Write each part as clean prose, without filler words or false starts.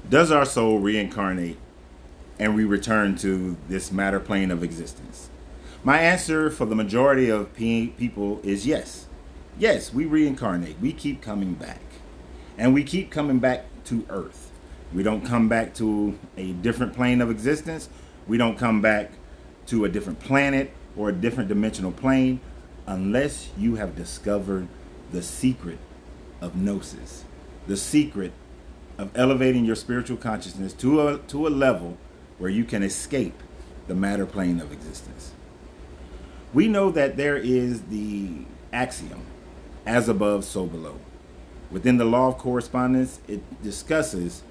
Does our soul reincarnate and we return to this matter plane of existence? My answer for the majority of people is yes. Yes, we reincarnate. We keep coming back. And we keep coming back to Earth. We don't come back to a different plane of existence. We don't come back to a different planet or a different dimensional plane unless you have discovered the secret of gnosis, the secret of elevating your spiritual consciousness to a level where you can escape the matter plane of existence. We know that there is the axiom, as above, so below. Within the law of correspondence, it discusses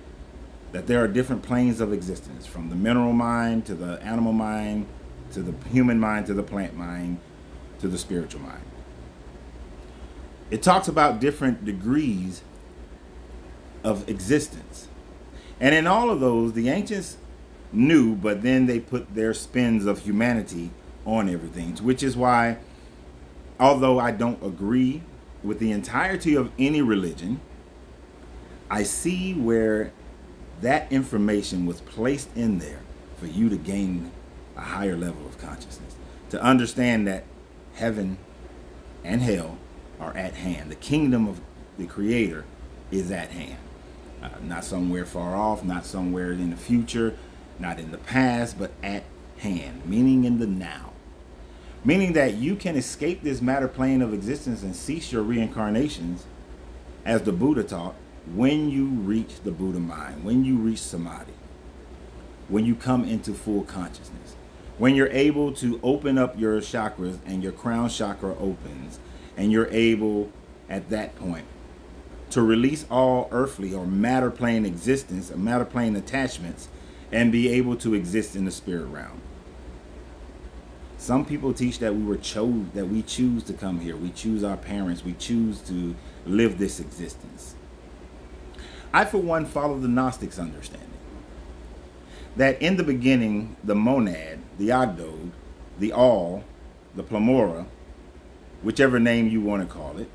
that there are different planes of existence, from the mineral mind to the animal mind, to the human mind, to the plant mind, to the spiritual mind. It talks about different degrees of existence. And in all of those, the ancients knew, but then they put their spins of humanity on everything, which is why, although I don't agree with the entirety of any religion, I see where that information was placed in there for you to gain a higher level of consciousness, to understand that heaven and hell are at hand. The kingdom of the Creator is at hand. Not somewhere far off, not somewhere in the future, not in the past, but at hand, meaning in the now. Meaning that you can escape this matter plane of existence and cease your reincarnations, as the Buddha taught, when you reach the Buddha mind, when you reach samadhi, when you come into full consciousness, when you're able to open up your chakras and your crown chakra opens, and you're able at that point to release all earthly or matter plane existence, or matter plane attachments, and be able to exist in the spirit realm. Some people teach that we choose to come here. We choose our parents. We choose to live this existence. I, for one, follow the Gnostics' understanding that in the beginning, the monad, the Ogdode, the all, the Plamora, whichever name you want to call it,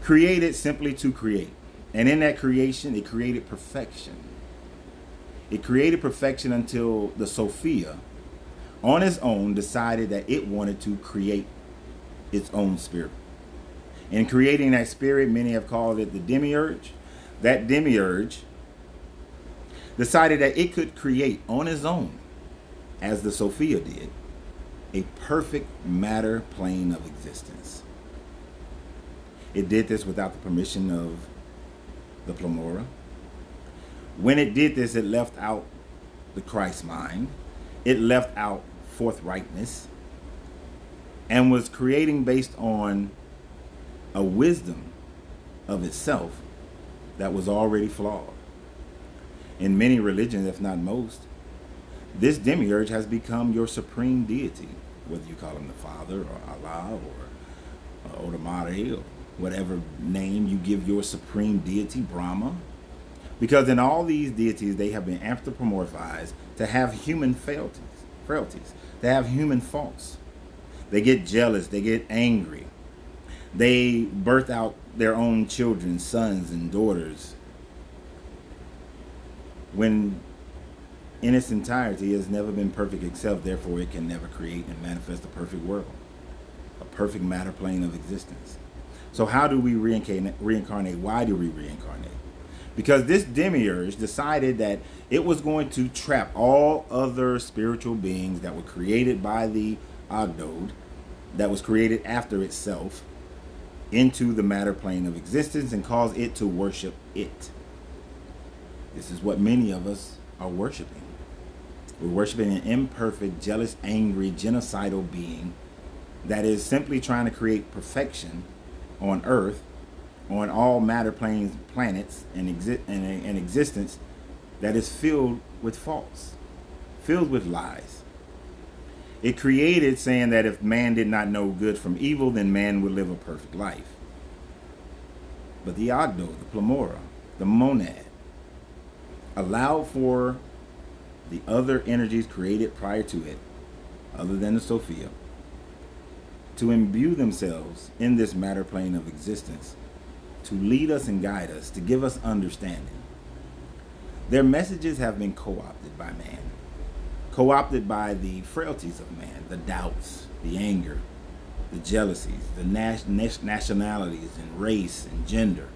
created simply to create. And in that creation, it created perfection. It created perfection until the Sophia, on its own, decided that it wanted to create its own spirit. In creating that spirit, many have called it the demiurge. That demiurge decided that it could create on its own, as the Sophia did, a perfect matter plane of existence. It did this without the permission of the Plamora. When it did this, it left out the Christ mind. It left out forthrightness and was creating based on a wisdom of itself that was already flawed. In many religions, if not most, this demiurge has become your supreme deity, whether you call him the Father or Allah or Odamare or whatever name you give your supreme deity, Brahma. Because in all these deities, they have been anthropomorphized to have human frailties, to have human faults. They get jealous, they get angry. They birth out their own children, sons and daughters, when in its entirety has never been perfect itself, therefore it can never create and manifest a perfect world, a perfect matter plane of existence. So how do we reincarnate? Why do we reincarnate? Because this demiurge decided that it was going to trap all other spiritual beings that were created by the Ogdode, that was created after itself, into the matter plane of existence and cause it to worship it. This is what many of us are worshiping. We're worshiping an imperfect, jealous, angry, genocidal being that is simply trying to create perfection on Earth, on all matter planes, planets, and existence that is filled with faults, filled with lies. It created saying that if man did not know good from evil, then man would live a perfect life. But the Ogdo, the Plamora, the monad, allowed for the other energies created prior to it, other than the Sophia, to imbue themselves in this matter plane of existence, to lead us and guide us, to give us understanding. Their messages have been co-opted by man, co-opted by the frailties of man, the doubts, the anger, the jealousies, the nationalities and race and gender,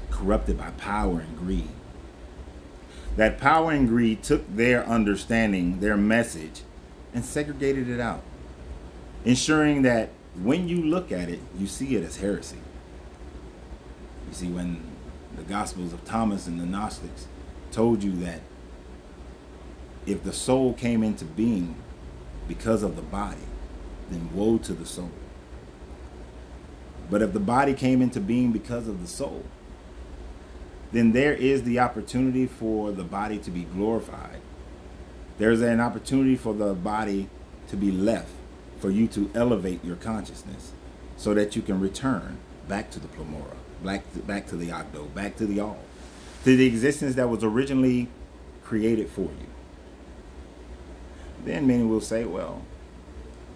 corrupted by power and greed. That power and greed took their understanding, their message, and segregated it out, ensuring that when you look at it, you see it as heresy. You see, when the Gospels of Thomas and the Gnostics told you that if the soul came into being because of the body, then woe to the soul. But if the body came into being because of the soul, then there is the opportunity for the body to be glorified. There's an opportunity for the body to be left, for you to elevate your consciousness so that you can return back to the Pleroma, back to the Ogdo, back to the All, to the existence that was originally created for you. Then many will say, well,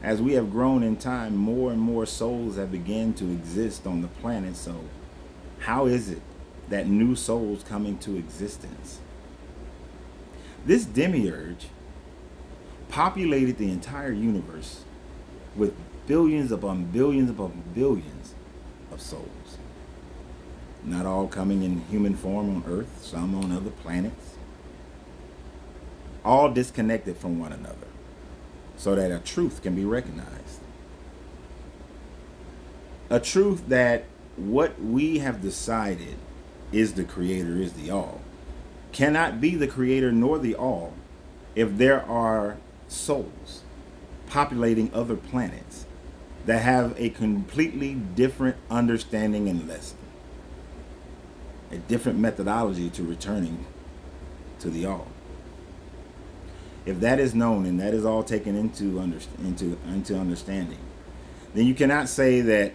as we have grown in time, more and more souls have begun to exist on the planet, so how is it that new souls come into existence? This demiurge populated the entire universe with billions upon billions upon billions of souls. Not all coming in human form on Earth, some on other planets. All disconnected from one another so that a truth can be recognized. A truth that what we have decided is the creator, is the all, cannot be the creator nor the all if there are souls populating other planets that have a completely different understanding and lesson, a different methodology to returning to the all. If that is known and that is all taken into understanding, then you cannot say that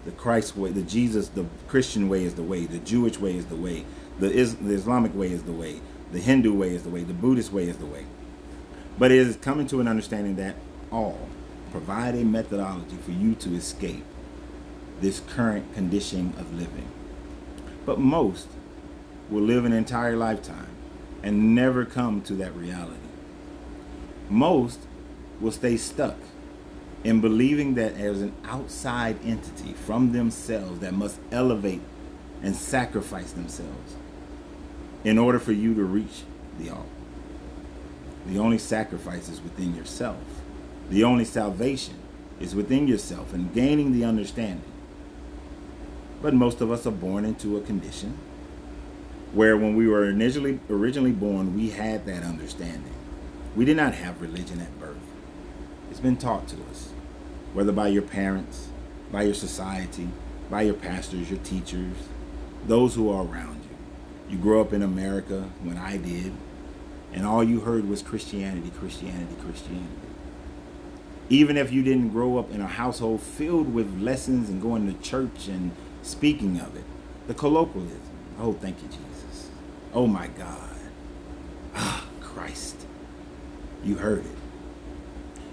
the Christ way, the Jesus, the Christian way is the way, the Jewish way is the way, the Islamic way is the way, the Hindu way is the way, the Buddhist way is the way. But it is coming to an understanding that all provide a methodology for you to escape this current condition of living. But most will live an entire lifetime and never come to that reality. Most will stay stuck in believing that there's an outside entity from themselves that must elevate and sacrifice themselves in order for you to reach the all. The only sacrifice is within yourself. The only salvation is within yourself and gaining the understanding. But most of us are born into a condition where when we were originally born, we had that understanding. We did not have religion at birth. It's been taught to us, whether by your parents, by your society, by your pastors, your teachers, those who are around you. You grew up in America when I did, and all you heard was Christianity, Christianity, Christianity. Even if you didn't grow up in a household filled with lessons and going to church and speaking of it, the colloquialism. Oh, thank you, Jesus. Oh, my God. Ah, Christ. You heard it.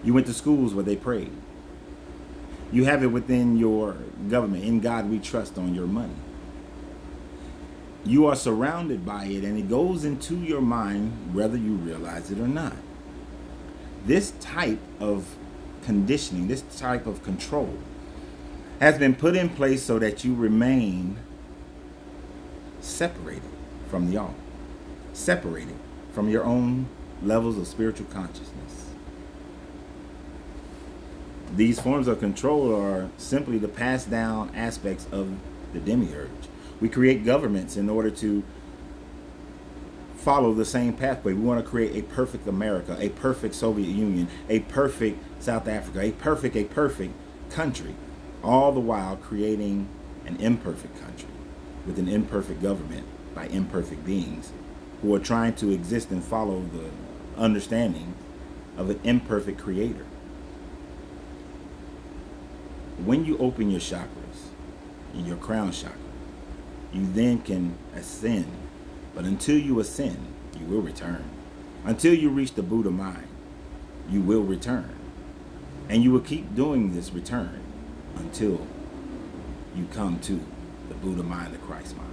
You went to schools where they prayed. You have it within your government. In God we trust on your money. You are surrounded by it, and it goes into your mind whether you realize it or not. This type of conditioning, this type of control has been put in place so that you remain separated from the all, separated from your own levels of spiritual consciousness. These forms of control are simply the passed down aspects of the demiurge. We create governments in order to follow the same pathway. We want to create a perfect America, a perfect Soviet Union, a perfect South Africa, a perfect country, all the while creating an imperfect country with an imperfect government by imperfect beings who are trying to exist and follow the understanding of an imperfect creator. When you open your chakras, in your crown chakra, you then can ascend. But until you ascend, you will return. Until you reach the Buddha mind, you will return. And you will keep doing this return until you come to the Buddha mind, the Christ mind.